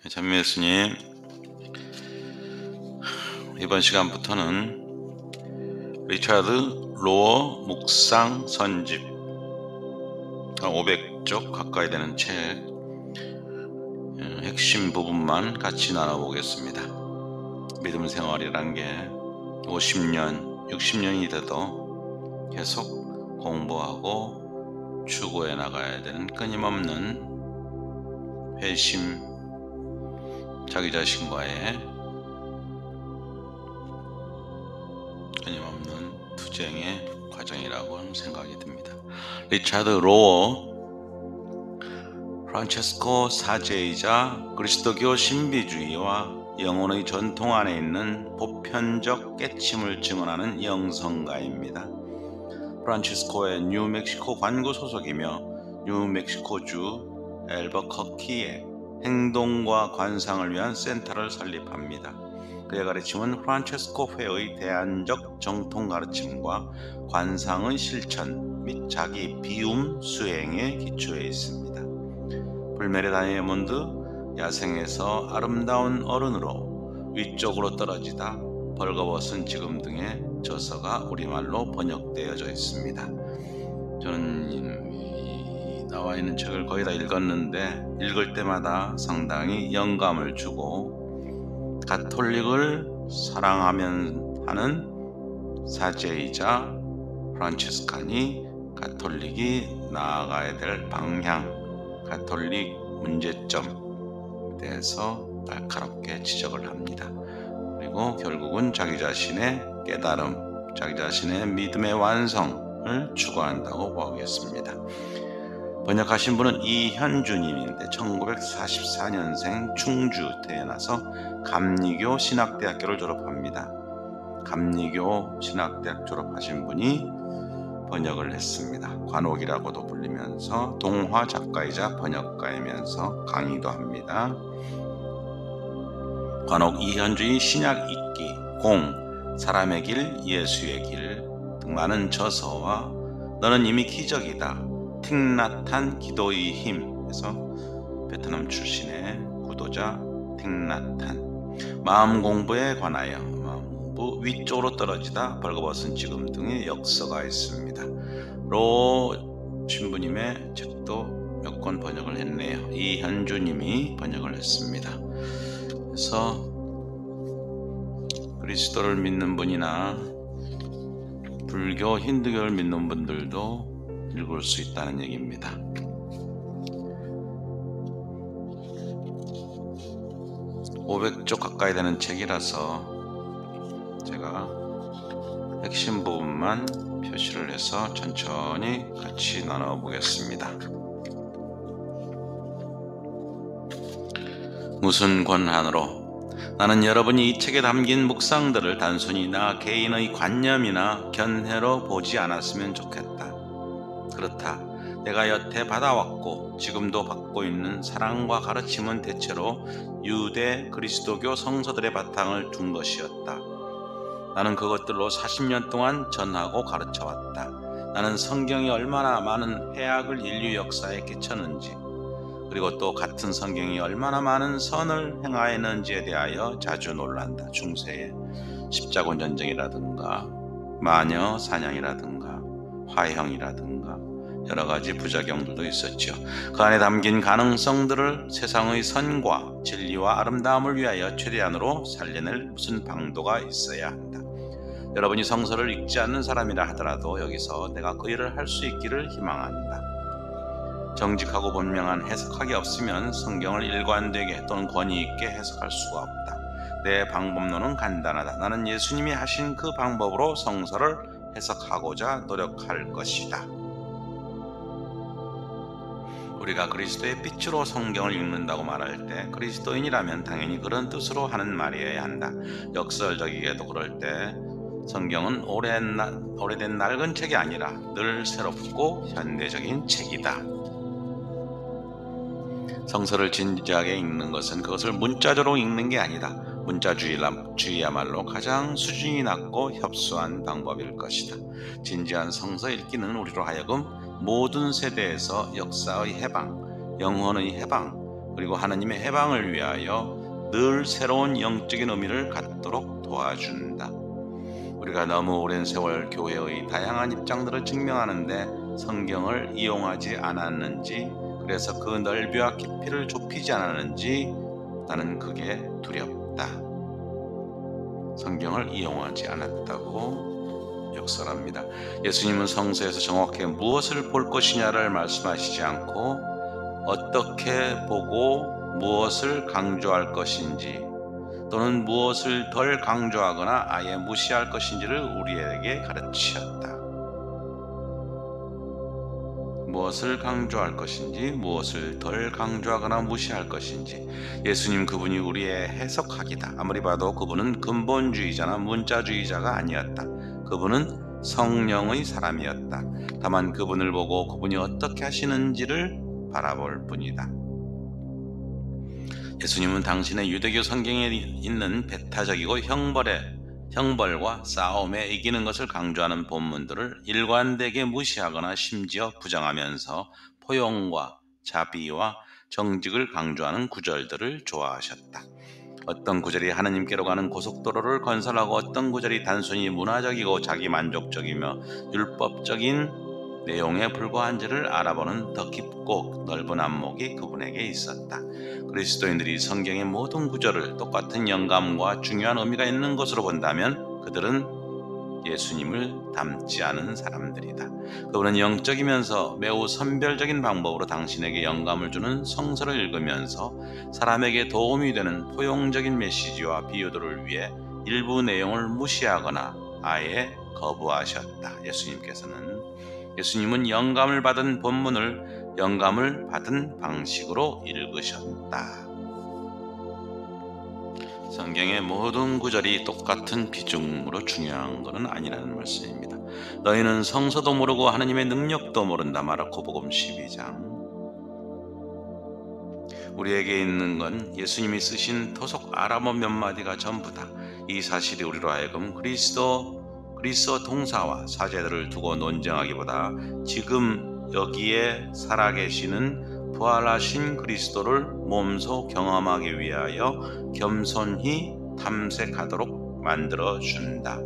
찬미 예수님, 이번 시간부터는 리차드 로어 묵상 선집 500쪽 가까이 되는 책 핵심 부분만 같이 나눠보겠습니다. 믿음 생활이란 게 50년, 60년이 돼도 계속 공부하고 추구해 나가야 되는 끊임없는 회심, 자기 자신과의 끊임없는 투쟁의 과정이라고 생각이 듭니다. 리차드 로어, 프란체스코 사제이자 그리스도교 신비주의와 영혼의 전통 안에 있는 보편적 깨침을 증언하는 영성가입니다. 프란체스코의 뉴멕시코 관구 소속이며 뉴멕시코주 앨버커키에 행동과 관상을 위한 센터를 설립합니다. 그의 가르침은 프란체스코 회의 대안적 정통 가르침과 관상의 실천 및 자기 비움 수행에 기초해 있습니다. 불메리 다이아몬드, 야생에서 아름다운 어른으로, 위쪽으로 떨어지다, 벌거벗은 지금 등의 저서가 우리말로 번역되어져 있습니다. 저는 나와 있는 책을 거의 다 읽었는데 읽을 때마다 상당히 영감을 주고 가톨릭을 사랑하면 하는 사제이자 프란치스칸이 가톨릭이 나아가야 될 방향, 가톨릭 문제점에 대해서 날카롭게 지적을 합니다. 그리고 결국은 자기 자신의 깨달음, 자기 자신의 믿음의 완성을 추구한다고 보겠습니다. 번역하신 분은 이현주님인데 1944년생 충주 태어나서 감리교 신학대학교를 졸업합니다. 감리교 신학대학 졸업하신 분이 번역을 했습니다. 관옥이라고도 불리면서 동화 작가이자 번역가이면서 강의도 합니다. 관옥 이현주의 신약 읽기, 공, 사람의 길, 예수의 길 등 많은 저서와 너는 이미 기적이다, 틱나탄 기도의 힘에서 베트남 출신의 구도자 틱나탄, 마음 공부에 관하여, 마음공부, 위쪽으로 떨어지다, 벌거벗은 지금 등의 역서가 있습니다. 로 신부님의 책도 몇 권 번역을 했네요. 이현주님이 번역을 했습니다. 그래서 그리스도를 믿는 분이나 불교, 힌두교를 믿는 분들도 읽을 수 있다는 얘기입니다. (500쪽) 가까이 되는 책이라서 제가 핵심 부분만 표시를 해서 천천히 같이 나눠보겠습니다. 무슨 권한으로? 나는 여러분이 이 책에 담긴 묵상들을 단순히 나 개인의 관념이나 견해로 보지 않았으면 좋겠다. 그렇다. 내가 여태 받아왔고 지금도 받고 있는 사랑과 가르침은 대체로 유대 그리스도교 성서들의 바탕을 둔 것이었다. 나는 그것들로 40년 동안 전하고 가르쳐왔다. 나는 성경이 얼마나 많은 해악을 인류 역사에 끼쳤는지, 그리고 또 같은 성경이 얼마나 많은 선을 행하였는지에 대하여 자주 놀란다. 중세의 십자군 전쟁이라든가 마녀 사냥이라든가 화형이라든가 여러 가지 부작용들도 있었죠. 그 안에 담긴 가능성들을 세상의 선과 진리와 아름다움을 위하여 최대한으로 살려낼 무슨 방도가 있어야 한다. 여러분이 성서를 읽지 않는 사람이라 하더라도 여기서 내가 그 일을 할 수 있기를 희망한다. 정직하고 분명한 해석학이 없으면 성경을 일관되게 또는 권위 있게 해석할 수가 없다. 내 방법론은 간단하다. 나는 예수님이 하신 그 방법으로 성서를 해석하고자 노력할 것이다. 우리가 그리스도의 빛으로 성경을 읽는다고 말할 때 그리스도인이라면 당연히 그런 뜻으로 하는 말이어야 한다. 역설적이게도 그럴 때 성경은 오래된 낡은 책이 아니라 늘 새롭고 현대적인 책이다. 성서를 진지하게 읽는 것은 그것을 문자적으로 읽는 게 아니다. 문자주의야말로 가장 수준이 낮고 협소한 방법일 것이다. 진지한 성서 읽기는 우리로 하여금 모든 세대에서 역사의 해방, 영혼의 해방, 그리고 하나님의 해방을 위하여 늘 새로운 영적인 의미를 갖도록 도와준다. 우리가 너무 오랜 세월 교회의 다양한 입장들을 증명하는데 성경을 이용하지 않았는지, 그래서 그 넓이와 깊이를 좁히지 않았는지 나는 그게 두렵다. 성경을 이용하지 않았다고 역설합니다. 예수님은 성서에서 정확하게 무엇을 볼 것이냐를 말씀하시지 않고 어떻게 보고 무엇을 강조할 것인지, 또는 무엇을 덜 강조하거나 아예 무시할 것인지를 우리에게 가르치셨다. 무엇을 강조할 것인지, 무엇을 덜 강조하거나 무시할 것인지, 예수님 그분이 우리의 해석하기다. 아무리 봐도 그분은 근본주의자나 문자주의자가 아니었다. 그분은 성령의 사람이었다. 다만 그분을 보고 그분이 어떻게 하시는지를 바라볼 뿐이다. 예수님은 당신의 유대교 성경에 있는 배타적이고 형벌과 싸움에 이기는 것을 강조하는 본문들을 일관되게 무시하거나 심지어 부정하면서 포용과 자비와 정직을 강조하는 구절들을 좋아하셨다. 어떤 구절이 하나님께로 가는 고속도로를 건설하고 어떤 구절이 단순히 문화적이고 자기만족적이며 율법적인 내용에 불과한지를 알아보는 더 깊고 넓은 안목이 그분에게 있었다. 그리스도인들이 성경의 모든 구절을 똑같은 영감과 중요한 의미가 있는 것으로 본다면 그들은 예수님을 닮지 않은 사람들이다. 그분은 영적이면서 매우 선별적인 방법으로 당신에게 영감을 주는 성서를 읽으면서 사람에게 도움이 되는 포용적인 메시지와 비유들을 위해 일부 내용을 무시하거나 아예 거부하셨다. 예수님은 영감을 받은 본문을 영감을 받은 방식으로 읽으셨다. 성경의 모든 구절이 똑같은 비중으로 중요한 것은 아니라는 말씀입니다. 너희는 성서도 모르고 하나님의 능력도 모른다. 마르코복음 12장. 우리에게 있는 건 예수님이 쓰신 토속 아람어 몇 마디가 전부다. 이 사실이 우리로 하여금 그리스어 동사와 사제들을 두고 논쟁하기보다 지금 여기에 살아계시는 부활하신 그리스도를 몸소 경험하기 위하여 겸손히 탐색하도록 만들어준다.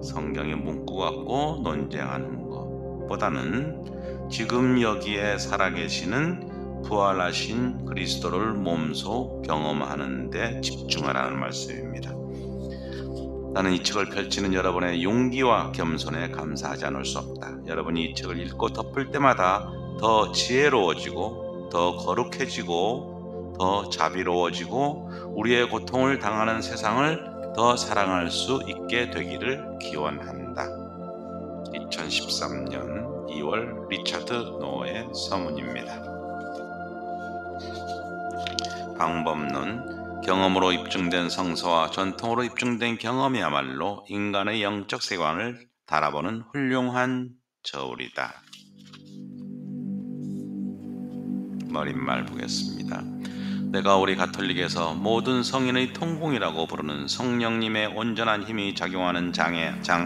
성경의 문구 갖고 논쟁하는 것보다는 지금 여기에 살아계시는 부활하신 그리스도를 몸소 경험하는 데 집중하라는 말씀입니다. 나는 이 책을 펼치는 여러분의 용기와 겸손에 감사하지 않을 수 없다. 여러분이 이 책을 읽고 덮을 때마다 더 지혜로워지고 더 거룩해지고 더 자비로워지고 우리의 고통을 당하는 세상을 더 사랑할 수 있게 되기를 기원한다. 2013년 2월 리차드 노의 서문입니다. 방법론: 경험으로 입증된 성서와 전통으로 입증된 경험이야말로 인간의 영적 세관을 달아보는 훌륭한 저울이다. 머릿말 보겠습니다. 내가 우리 가톨릭에서 모든 성인의 통공이라고 부르는 성령님의 온전한 힘이 작용하는 장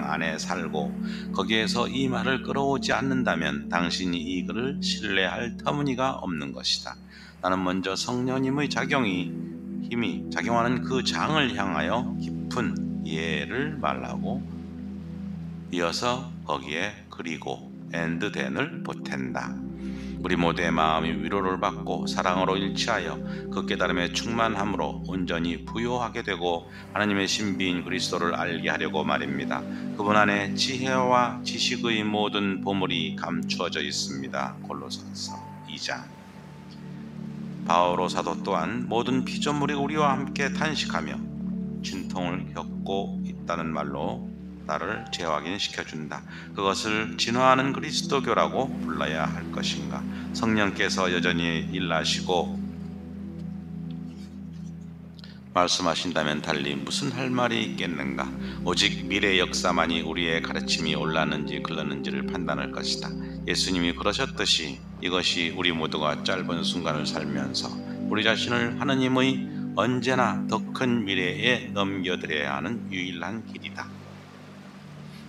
안에 살고 거기에서 이 말을 끌어오지 않는다면 당신이 이 글을 신뢰할 터무니가 없는 것이다. 나는 먼저 성령님의 힘이 작용하는 그 장을 향하여 깊은 이해를 말하고 이어서 거기에 그리고 and then을 보탠다. 우리 모두의 마음이 위로를 받고 사랑으로 일치하여 그 깨달음의 충만함으로 온전히 부요하게 되고 하나님의 신비인 그리스도를 알게 하려고 말입니다. 그분 안에 지혜와 지식의 모든 보물이 감추어져 있습니다. 골로새서 2장. 바오로 사도 또한 모든 피조물이 우리와 함께 탄식하며 진통을 겪고 있다는 말로 나를 재확인시켜준다. 그것을 진화하는 그리스도교라고 불러야 할 것인가? 성령께서 여전히 일하시고 말씀하신다면 달리 무슨 할 말이 있겠는가? 오직 미래 역사만이 우리의 가르침이 옳았는지 글렀는지를 판단할 것이다. 예수님이 그러셨듯이 이것이 우리 모두가 짧은 순간을 살면서 우리 자신을 하느님의 언제나 더 큰 미래에 넘겨드려야 하는 유일한 길이다.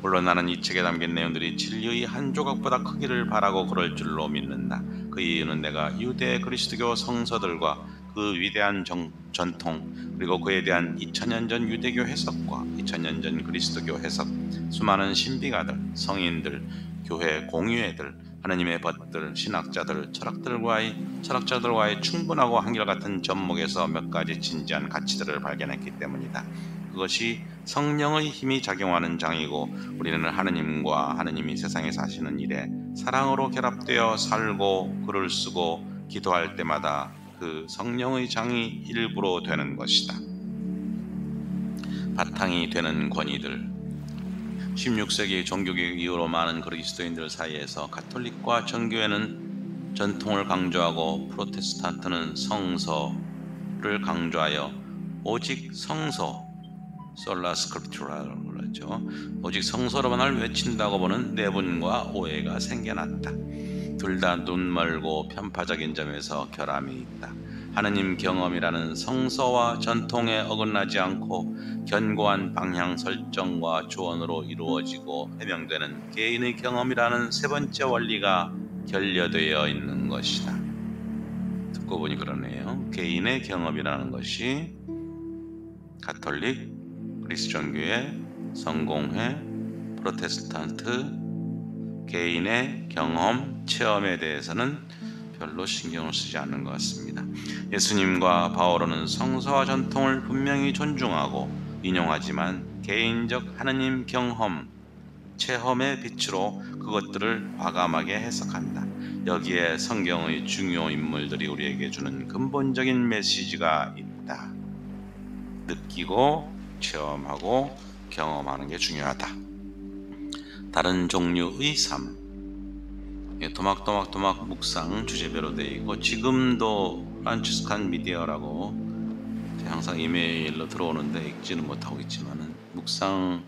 물론 나는 이 책에 담긴 내용들이 진리의 한 조각보다 크기를 바라고 그럴 줄로 믿는다. 그 이유는 내가 유대 그리스도교 성서들과 그 위대한 전통, 그리고 그에 대한 2000년 전 유대교 해석과 2000년 전 그리스도교 해석, 수많은 신비가들, 성인들, 교회 공유애들, 하느님의 벗들, 신학자들, 철학자들과의 충분하고 한결같은 접목에서 몇 가지 진지한 가치들을 발견했기 때문이다. 그것이 성령의 힘이 작용하는 장이고, 우리는 하느님과 하느님이 세상에 사시는 일에 사랑으로 결합되어 살고 글을 쓰고 기도할 때마다 그 성령의 장이 일부로 되는 것이다. 바탕이 되는 권위들. 16세기 종교개혁 이후로 많은 그리스도인들 사이에서 가톨릭과 정교회는 전통을 강조하고 프로테스탄트는 성서를 강조하여 오직 성서, 솔라 스크립투라라고 그러죠. 오직 성서로만을 외친다고 보는 내분과 오해가 생겨났다. 둘 다 눈멀고 편파적인 점에서 결함이 있다. 하느님 경험이라는 성서와 전통에 어긋나지 않고 견고한 방향 설정과 조언으로 이루어지고 해명되는 개인의 경험이라는 세 번째 원리가 결여되어 있는 것이다. 듣고 보니 그러네요. 개인의 경험이라는 것이 가톨릭, 그리스도교회, 성공회, 프로테스탄트, 개인의 경험, 체험에 대해서는 별로 신경을 쓰지 않는 것 같습니다. 예수님과 바오로는 성서와 전통을 분명히 존중하고 인용하지만 개인적 하느님 경험, 체험의 빛으로 그것들을 과감하게 해석한다. 여기에 성경의 중요 인물들이 우리에게 주는 근본적인 메시지가 있다. 느끼고 체험하고 경험하는 게 중요하다. 다른 종류의 삶. 토막토막 묵상 주제별로 되어 있고, 지금도 프란치스칸 미디어라고 항상 이메일로 들어오는데 읽지는 못하고 있지만은 묵상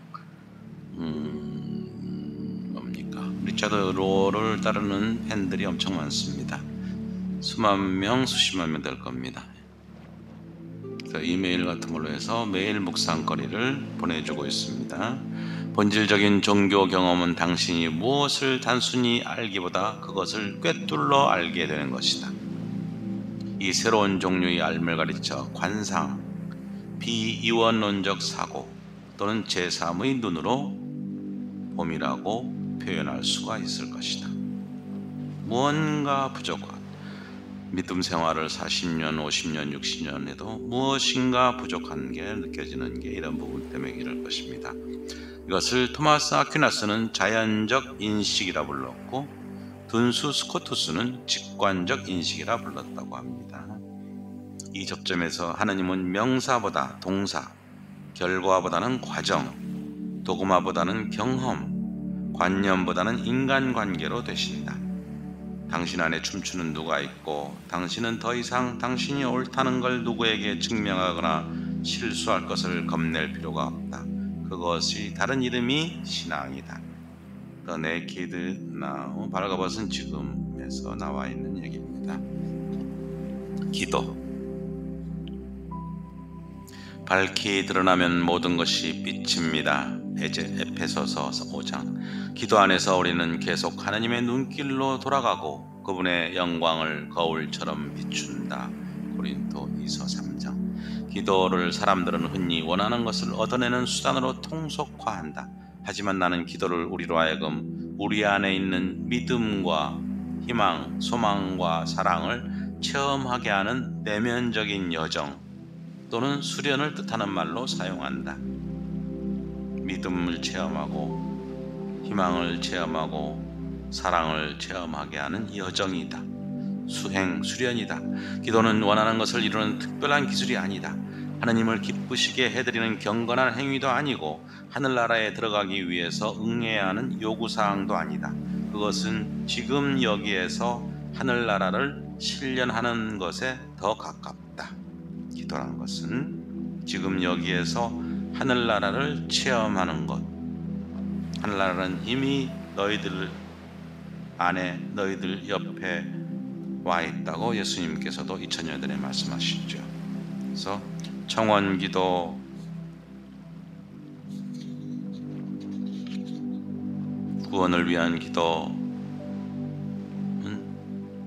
뭡니까? 리차드 로를 따르는 팬들이 엄청 많습니다. 수만 명, 수십만 명 될 겁니다. 이메일 같은 걸로 해서 매일 묵상거리를 보내주고 있습니다. 본질적인 종교 경험은 당신이 무엇을 단순히 알기보다 그것을 꿰뚫러 알게 되는 것이다. 이 새로운 종류의 알을 가르쳐 관상, 비이원론적 사고 또는 제3의 눈으로 봄이라고 표현할 수가 있을 것이다. 무언가 부족한 믿음 생활을 40년, 50년, 60년 해도 무엇인가 부족한 게 느껴지는 게 이런 부분 때문에 이럴 것입니다. 이것을 토마스 아퀴나스는 자연적 인식이라 불렀고, 둔수 스코투스는 직관적 인식이라 불렀다고 합니다. 이 접점에서 하느님은 명사보다 동사, 결과보다는 과정, 도구마보다는 경험, 관념보다는 인간관계로 되신다. 당신 안에 춤추는 누가 있고 당신은 더 이상 당신이 옳다는 걸 누구에게 증명하거나 실수할 것을 겁낼 필요가 없다. 그것이 다른 이름이 신앙이다. The Naked Now, 발가벗은 지금에서 나와 있는 얘기입니다. 기도. 밝히 드러나면 모든 것이 빛입니다. 에페소서 5장. 기도 안에서 우리는 계속 하나님의 눈길로 돌아가고 그분의 영광을 거울처럼 비춘다. 고린도이서 3장. 기도를 사람들은 흔히 원하는 것을 얻어내는 수단으로 통속화한다. 하지만 나는 기도를 우리로 하여금 우리 안에 있는 믿음과 희망, 소망과 사랑을 체험하게 하는 내면적인 여정 또는 수련을 뜻하는 말로 사용한다. 믿음을 체험하고 희망을 체험하고 사랑을 체험하게 하는 여정이다. 수련이다. 기도는 원하는 것을 이루는 특별한 기술이 아니다. 하나님을 기쁘시게 해드리는 경건한 행위도 아니고 하늘나라에 들어가기 위해서 응해야 하는 요구사항도 아니다. 그것은 지금 여기에서 하늘나라를 실현하는 것에 더 가깝다. 기도라는 것은 지금 여기에서 하늘나라를 체험하는 것. 하늘나라는 이미 너희들 안에, 너희들 옆에 와 있다고 예수님께서도 2000년 전에 말씀하시죠. 그래서 청원기도, 구원을 위한 기도는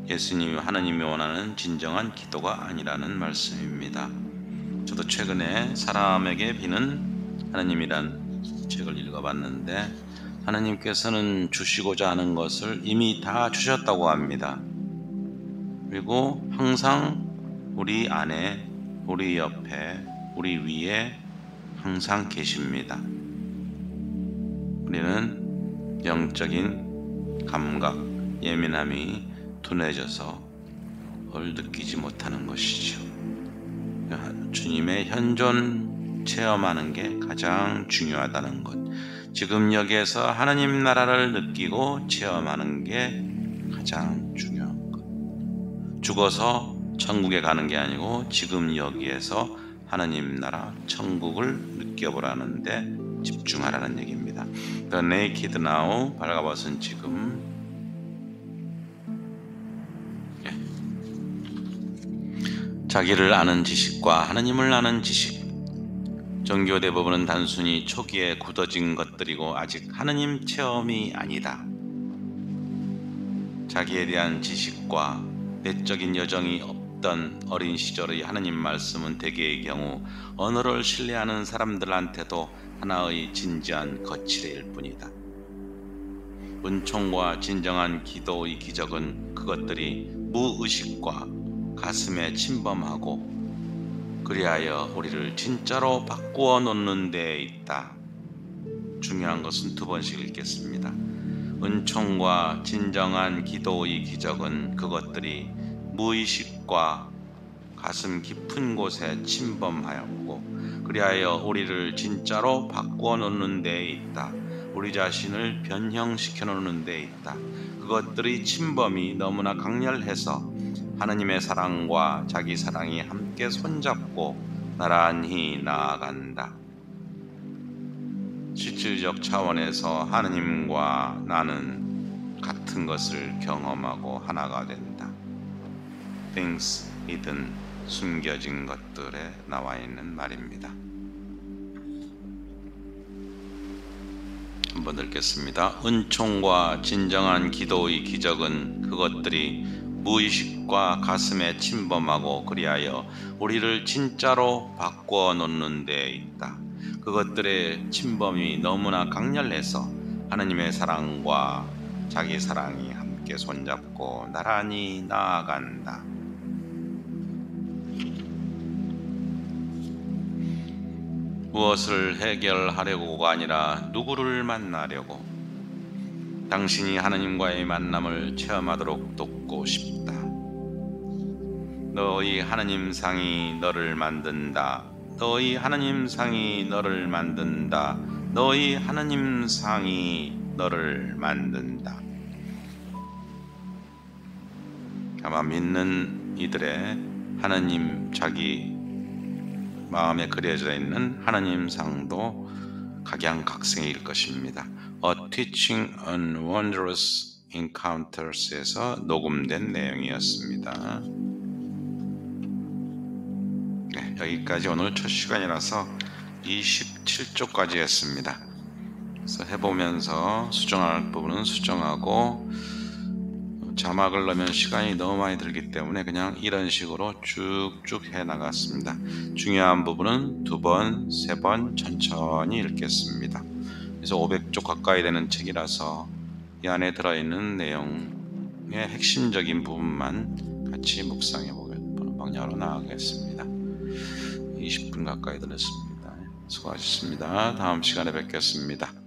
예수님이 하나님이 원하는 진정한 기도가 아니라는 말씀입니다. 저도 최근에 사람에게 비는 하나님이란 책을 읽어봤는데 하나님께서는 주시고자 하는 것을 이미 다 주셨다고 합니다. 그리고 항상 우리 안에, 우리 옆에, 우리 위에 항상 계십니다. 우리는 영적인 감각, 예민함이 둔해져서 그걸 느끼지 못하는 것이죠. 주님의 현존 체험하는 게 가장 중요하다는 것. 지금 여기에서 하나님 나라를 느끼고 체험하는 게 가장 중요한 것. 죽어서 천국에 가는 게 아니고 지금 여기에서 하나님 나라 천국을 느껴보라는 데 집중하라는 얘기입니다. The naked now, 발가벗은 지금. 자기를 아는 지식과 하나님을 아는 지식. 종교 대부분은 단순히 초기에 굳어진 것들이고 아직 하나님 체험이 아니다. 자기에 대한 지식과 내적인 여정이 없던 어린 시절의 하나님 말씀은 대개의 경우 언어를 신뢰하는 사람들한테도 하나의 진지한 거칠일 뿐이다. 은총과 진정한 기도의 기적은 그것들이 무의식과 가슴에 침범하고 그리하여 우리를 진짜로 바꾸어 놓는 데 있다. 중요한 것은 두 번씩 읽겠습니다. 은총과 진정한 기도의 기적은 그것들이 무의식과 가슴 깊은 곳에 침범하였고 그리하여 우리를 진짜로 바꾸어 놓는 데 있다. 우리 자신을 변형시켜 놓는 데 있다. 그것들의 침범이 너무나 강렬해서 하나님의 사랑과 자기 사랑이 함께 손잡고 나란히 나아간다. 실질적 차원에서 하나님과 나는 같은 것을 경험하고 하나가 된다. Things hidden, 숨겨진 것들에 나와 있는 말입니다. 한번 읽겠습니다. 은총과 진정한 기도의 기적은 그것들이 무의식과 가슴에 침범하고 그리하여 우리를 진짜로 바꾸어 놓는 데 있다. 그것들의 침범이 너무나 강렬해서 하나님의 사랑과 자기 사랑이 함께 손잡고 나란히 나아간다. 무엇을 해결하려고가 아니라 누구를 만나려고. 당신이 하나님과의 만남을 체험하도록 돕고 싶다. 너의 하나님상이 너를 만든다. 너의 하나님상이 너를 만든다. 너의 하나님상이 너를 만든다. 아마 믿는 이들의 하나님, 자기 마음에 그려져 있는 하나님상도 각양각색일 것입니다. A Teaching on Wondrous Encounters에서 녹음된 내용이었습니다. 네, 여기까지 오늘 첫 시간이라서 27쪽까지 했습니다. 그래서 해보면서 수정할 부분은 수정하고 자막을 넣으면 시간이 너무 많이 들기 때문에 그냥 이런 식으로 쭉쭉 해 나갔습니다. 중요한 부분은 2번, 3번 천천히 읽겠습니다. 그래서 500쪽 가까이 되는 책이라서 이 안에 들어있는 내용의 핵심적인 부분만 같이 묵상해 보겠습니다. 방향으로 나가겠습니다. 20분 가까이 들었습니다. 수고하셨습니다. 다음 시간에 뵙겠습니다.